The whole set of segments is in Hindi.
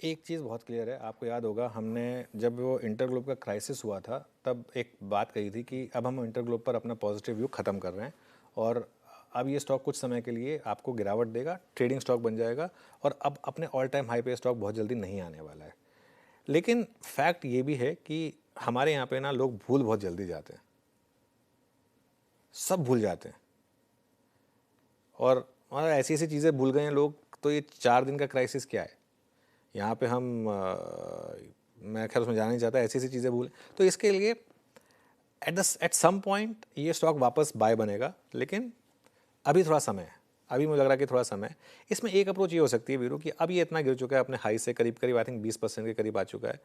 एक चीज़ बहुत क्लियर है, आपको याद होगा हमने जब वो इंटरग्लोब का क्राइसिस हुआ था तब एक बात कही थी कि अब हम इंटरग्लोब पर अपना पॉजिटिव व्यू ख़त्म कर रहे हैं और अब ये स्टॉक कुछ समय के लिए आपको गिरावट देगा, ट्रेडिंग स्टॉक बन जाएगा और अब अपने ऑल टाइम हाई पे स्टॉक बहुत जल्दी नहीं आने वाला है। लेकिन फैक्ट ये भी है कि हमारे यहाँ पे ना लोग भूल बहुत जल्दी जाते हैं, सब भूल जाते हैं और ऐसी ऐसी चीज़ें भूल गए हैं लोग। तो ये 4 दिन का क्राइसिस क्या है यहाँ पे हम मैं खैर उसमें जाना नहीं चाहता, ऐसी ऐसी चीज़ें भूल। तो इसके लिए एट सम पॉइंट ये स्टॉक वापस बाय बनेगा, लेकिन अभी थोड़ा समय है। अभी मुझे लग रहा है कि थोड़ा समय है। इसमें एक अप्रोच ये हो सकती है वीरू कि अब ये इतना गिर चुका है अपने हाई से, करीब करीब आई थिंक 20% के करीब आ चुका है।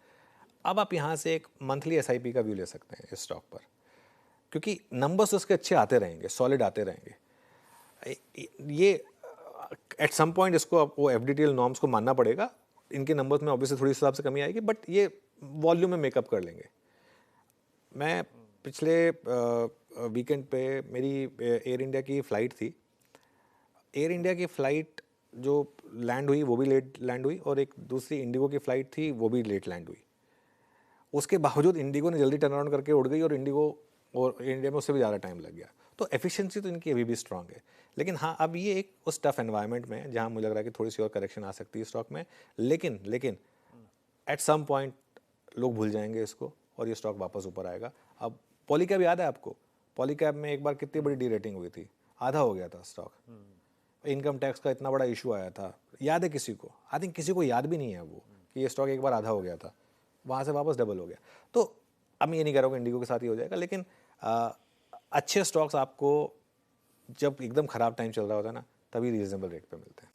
अब आप यहाँ से एक मंथली एसआईपी का व्यू ले सकते हैं इस स्टॉक पर, क्योंकि नंबर्स उसके अच्छे आते रहेंगे, सॉलिड आते रहेंगे। ये एट सम पॉइंट इसको आपको एफडीटीएल नॉर्म्स को मानना पड़ेगा। इनके नंबर्स में ऑब्वियसली थोड़ी हिसाब से कमी आएगी, बट ये वॉल्यूम में मेकअप कर लेंगे। मैं पिछले वीकेंड पे मेरी एयर इंडिया की फ़्लाइट थी। एयर इंडिया की फ़्लाइट जो लैंड हुई वो भी लेट लैंड हुई और एक दूसरी इंडिगो की फ़्लाइट थी वो भी लेट लैंड हुई। उसके बावजूद इंडिगो ने जल्दी टर्न अराउंड करके उड़ गई और इंडिगो और इंडिया में उससे भी ज़्यादा टाइम लग गया। तो एफिशिएंसी तो इनकी अभी भी स्ट्रांग है, लेकिन हाँ अब ये एक उस टफ एनवायरनमेंट में है जहाँ मुझे लग रहा है कि थोड़ी सी और करेक्शन आ सकती है स्टॉक में। लेकिन लेकिन एट सम पॉइंट लोग भूल जाएंगे इसको और ये स्टॉक वापस ऊपर आएगा। अब पॉलीकैब याद है आपको? पॉलीकैब में एक बार कितनी बड़ी डी रेटिंग हुई थी, आधा हो गया था स्टॉक। इनकम टैक्स का इतना बड़ा इशू आया था, याद है किसी को? आई थिंक किसी को याद भी नहीं है वो कि ये स्टॉक एक बार आधा हो गया था, वहाँ से वापस डबल हो गया। तो अब मैं ये नहीं कह रहा हूँ कि इंडिगो के साथ ही हो जाएगा, लेकिन अच्छे स्टॉक्स आपको जब एकदम ख़राब टाइम चल रहा होता है ना, तभी रीजनेबल रेट पे मिलते हैं।